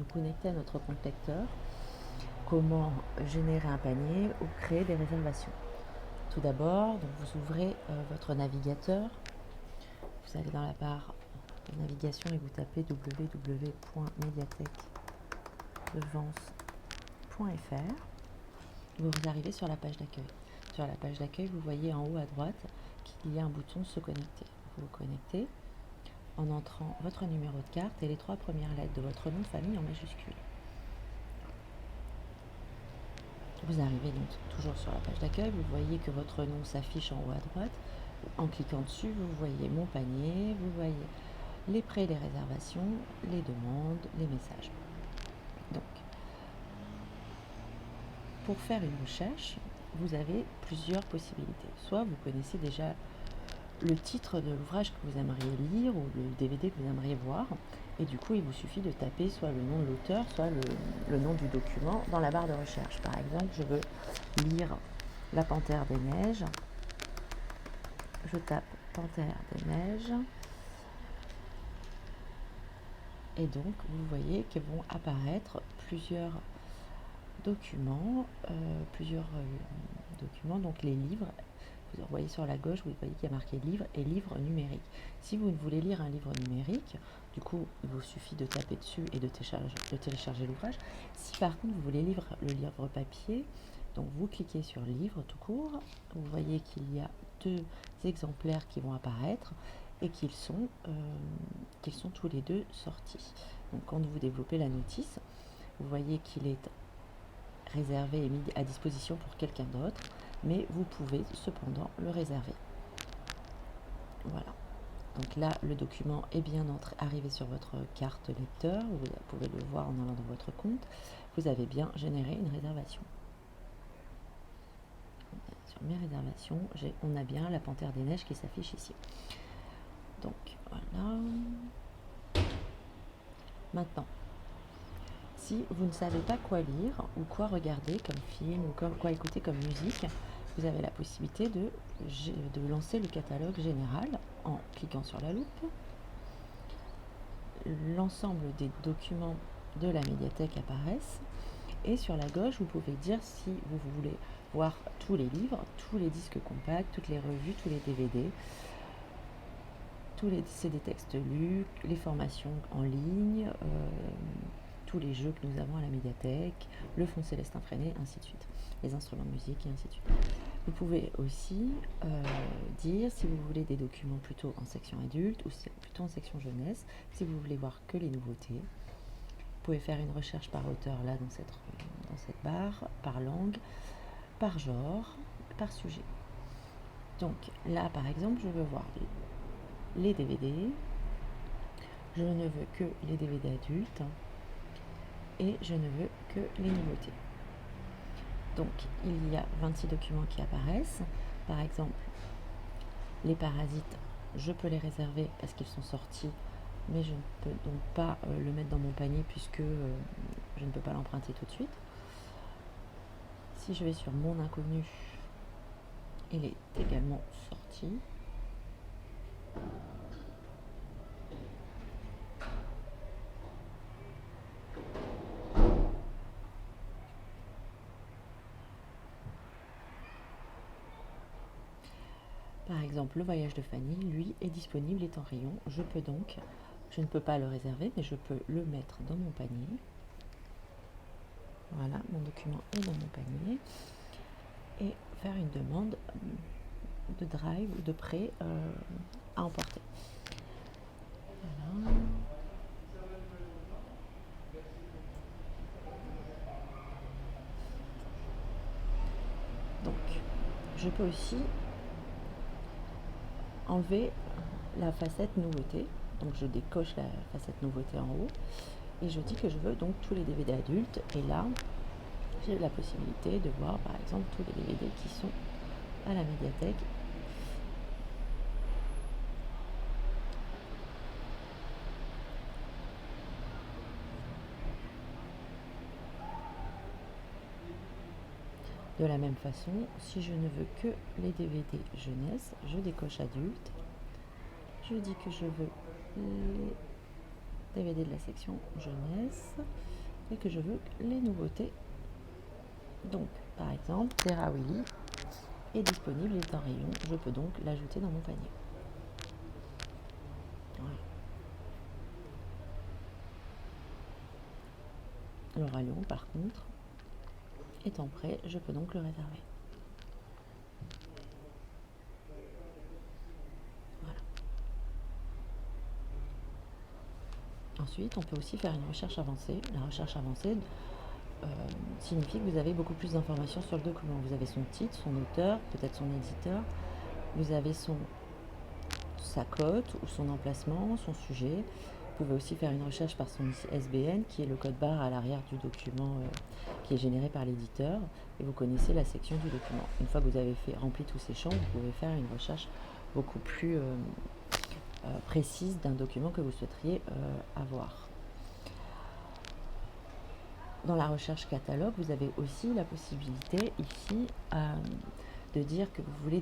nous connecter à notre compte lecteur, comment générer un panier ou créer des réservations. Tout d'abord, donc vous ouvrez votre navigateur, vous allez dans la barre de navigation et vous tapez www.mediathèquedevence.fr. Vous arrivez sur la page d'accueil. Sur la page d'accueil, vous voyez en haut à droite qu'il y a un bouton se connecter. Vous vous connectez en entrant votre numéro de carte et les 3 premières lettres de votre nom de famille en majuscule. Vous arrivez donc toujours sur la page d'accueil, vous voyez que votre nom s'affiche en haut à droite. En cliquant dessus, vous voyez mon panier, vous voyez les prêts, les réservations, les demandes, les messages. Donc, pour faire une recherche, vous avez plusieurs possibilités. Soit vous connaissez déjà le titre de l'ouvrage que vous aimeriez lire ou le DVD que vous aimeriez voir, et du coup il vous suffit de taper soit le nom de l'auteur, soit le nom du document dans la barre de recherche. Par exemple, je veux lire La Panthère des Neiges, je tape Panthère des Neiges, et donc vous voyez qu'ils vont apparaître plusieurs documents, donc les livres. Vous voyez sur la gauche, vous voyez qu'il y a marqué livre et livre numérique. Si vous voulez lire un livre numérique, du coup, il vous suffit de taper dessus et de télécharger l'ouvrage. Si par contre vous voulez lire le livre papier, donc vous cliquez sur livre tout court, vous voyez qu'il y a 2 exemplaires qui vont apparaître et qu'ils sont tous les 2 sortis. Donc quand vous développez la notice, vous voyez qu'il est réservé et mis à disposition pour quelqu'un d'autre, mais vous pouvez cependant le réserver. Voilà. Donc là, le document est bien arrivé sur votre carte lecteur. Vous pouvez le voir en allant dans votre compte. Vous avez bien généré une réservation. Sur mes réservations, on a bien La Panthère des Neiges qui s'affiche ici. Donc voilà. Maintenant, si vous ne savez pas quoi lire ou quoi regarder comme film ou quoi écouter comme musique, vous avez la possibilité de lancer le catalogue général en cliquant sur la loupe. L'ensemble des documents de la médiathèque apparaissent et sur la gauche, vous pouvez dire si vous voulez voir tous les livres, tous les disques compacts, toutes les revues, tous les DVD, tous les CD textes lus, les formations en ligne, tous les jeux que nous avons à la médiathèque, le fond célestin freiné, ainsi de suite, les instruments de musique et ainsi de suite. Vous pouvez aussi dire si vous voulez des documents plutôt en section adulte ou plutôt en section jeunesse, si vous voulez voir que les nouveautés. Vous pouvez faire une recherche par auteur là dans cette barre, par langue, par genre, par sujet. Donc là par exemple, je veux voir les DVD, je ne veux que les DVD adultes et je ne veux que les nouveautés. Donc il y a 26 documents qui apparaissent. Par exemple, les Parasites, je peux les réserver parce qu'ils sont sortis, mais je ne peux donc pas le mettre dans mon panier puisque je ne peux pas l'emprunter tout de suite. Si je vais sur Mon Inconnu, il est également sorti. Par exemple, Le Voyage de Fanny, lui, est disponible, est en rayon. Je ne peux pas le réserver, mais je peux le mettre dans mon panier. Voilà, mon document est dans mon panier. Et faire une demande de drive ou de prêt à emporter. Voilà. Donc, je peux aussi enlever la facette nouveauté. Donc, je décoche la facette nouveauté en haut et je dis que je veux donc tous les DVD adultes. Et là, j'ai la possibilité de voir par exemple tous les DVD qui sont à la médiathèque. De la même façon, si je ne veux que les DVD jeunesse, je décoche adulte. Je dis que je veux DVD de la section jeunesse et que je veux les nouveautés. Donc, par exemple, Terra Willy est disponible, il est en rayon, je peux donc l'ajouter dans mon panier. Voilà. Le Roi Lion, par contre, étant prêt, je peux donc le réserver. Voilà. Ensuite, on peut aussi faire une recherche avancée. La recherche avancée signifie que vous avez beaucoup plus d'informations sur le document. Vous avez son titre, son auteur, peut-être son éditeur, vous avez sa cote ou son emplacement, son sujet. Vous pouvez aussi faire une recherche par son ISBN, qui est le code barre à l'arrière du document qui est généré par l'éditeur, et vous connaissez la section du document. Une fois que vous avez rempli tous ces champs, vous pouvez faire une recherche beaucoup plus précise d'un document que vous souhaiteriez avoir. Dans la recherche catalogue, vous avez aussi la possibilité ici de dire que vous voulez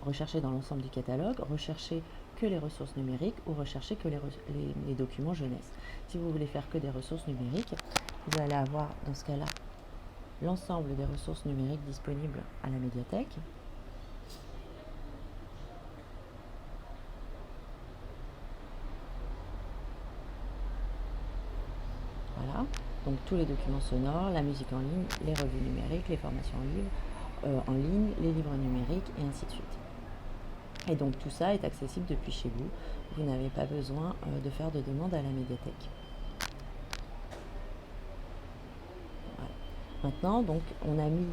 rechercher dans l'ensemble du catalogue, rechercher que les ressources numériques ou rechercher que les documents jeunesse. Si vous voulez faire que des ressources numériques, vous allez avoir dans ce cas-là l'ensemble des ressources numériques disponibles à la médiathèque. Voilà, donc tous les documents sonores, la musique en ligne, les revues numériques, les formations en ligne, les livres numériques et ainsi de suite. Et donc tout ça est accessible depuis chez vous. Vous n'avez pas besoin de faire de demande à la médiathèque. Voilà. Maintenant, donc, on a mis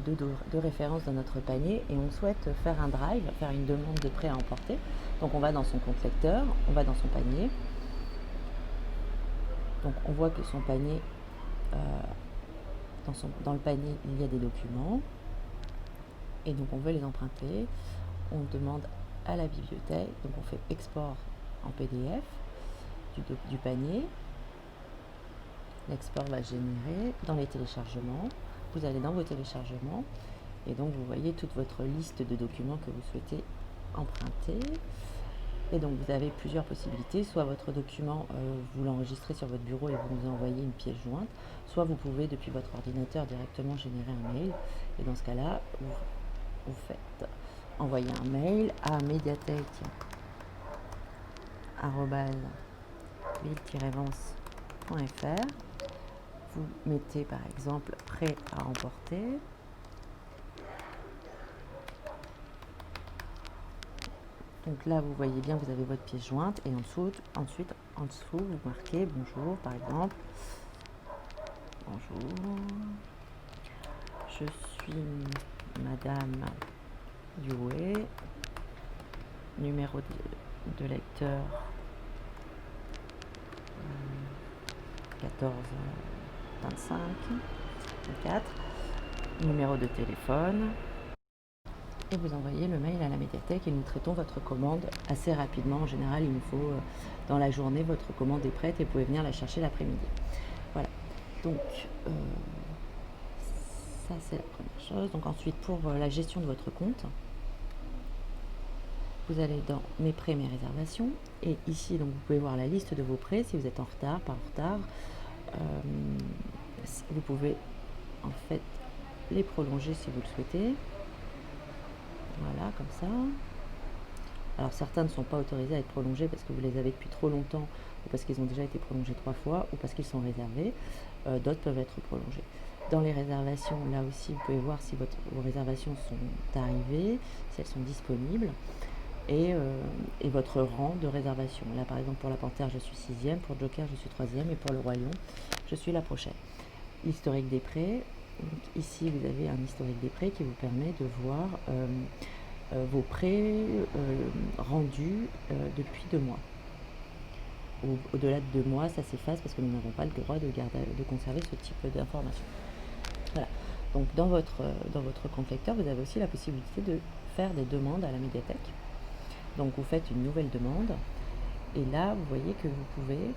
deux références dans notre panier et on souhaite faire un drive, faire une demande de prêt à emporter. Donc on va dans son compte lecteur, on va dans son panier. Donc on voit que son panier, dans le panier, il y a des documents. Et donc on veut les emprunter. On demande à la bibliothèque, donc on fait export en PDF du panier. L'export va générer dans les téléchargements. Vous allez dans vos téléchargements et donc vous voyez toute votre liste de documents que vous souhaitez emprunter. Et donc vous avez plusieurs possibilités, soit votre document, vous l'enregistrez sur votre bureau et vous nous envoyez une pièce jointe, soit vous pouvez depuis votre ordinateur directement générer un mail. Et dans ce cas-là, vous faites envoyer un mail à médiathèque@ville-vence.fr. Vous mettez par exemple prêt à emporter. Donc là, vous voyez bien que vous avez votre pièce jointe et ensuite, en dessous, vous marquez bonjour par exemple. Bonjour, je suis Madame Youé, numéro de lecteur 14 25 4, numéro de téléphone. Et vous envoyez le mail à la médiathèque et nous traitons votre commande assez rapidement. En général, il nous faut dans la journée, votre commande est prête et vous pouvez venir la chercher l'après-midi. Voilà, donc ça c'est la première chose. Donc ensuite, pour la gestion de votre compte, vous allez dans mes prêts, mes réservations, et ici donc vous pouvez voir la liste de vos prêts. Si vous êtes en retard, pas en retard, vous pouvez en fait les prolonger si vous le souhaitez. Voilà, comme ça. Alors certains ne sont pas autorisés à être prolongés parce que vous les avez depuis trop longtemps, ou parce qu'ils ont déjà été prolongés 3 fois, ou parce qu'ils sont réservés. D'autres peuvent être prolongés. Dans les réservations, là aussi, vous pouvez voir si vos réservations sont arrivées, si elles sont disponibles, et votre rang de réservation. Là, par exemple, pour la Panthère, je suis 6e, pour Joker, je suis 3e, et pour le Roi Lion, je suis la prochaine. L'historique des prêts. Donc, ici, vous avez un historique des prêts qui vous permet de voir vos prêts rendus depuis 2 mois. Au-delà de 2 mois, ça s'efface parce que nous n'avons pas le droit de conserver ce type d'informations. Voilà. Donc dans votre compte lecteur, vous avez aussi la possibilité de faire des demandes à la médiathèque. Donc vous faites une nouvelle demande et là vous voyez que vous pouvez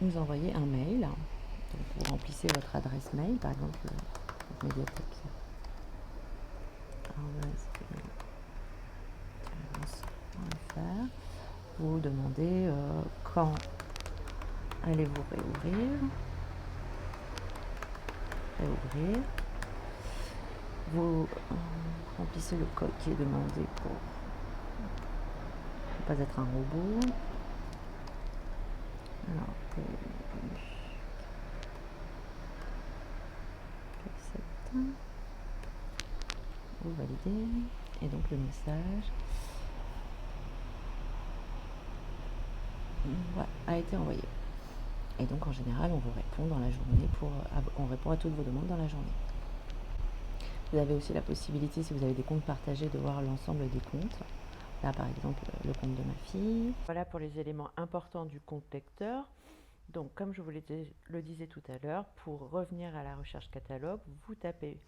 nous envoyer un mail. Donc vous remplissez votre adresse mail, par exemple médiathèque .fr. vous demander quand allez-vous réouvrir. Vous remplissez le code qui est demandé pour ne pas être un robot. Alors, vous validez, et donc le message a été envoyé. Et donc en général, on vous répond dans la journée on répond à toutes vos demandes dans la journée. Vous avez aussi la possibilité, si vous avez des comptes partagés, de voir l'ensemble des comptes. Là, par exemple, le compte de ma fille. Voilà pour les éléments importants du compte lecteur. Donc, comme je vous le disais tout à l'heure, pour revenir à la recherche catalogue, vous tapez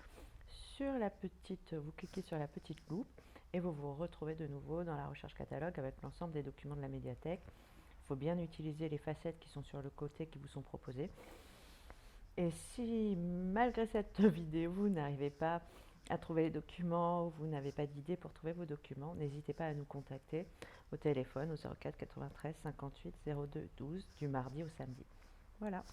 vous cliquez sur la petite loupe et vous vous retrouvez de nouveau dans la recherche catalogue avec l'ensemble des documents de la médiathèque. Il faut bien utiliser les facettes qui sont sur le côté qui vous sont proposées. Et si malgré cette vidéo, vous n'arrivez pas à trouver les documents, ou vous n'avez pas d'idée pour trouver vos documents, n'hésitez pas à nous contacter au téléphone au 04 93 58 02 12 du mardi au samedi. Voilà.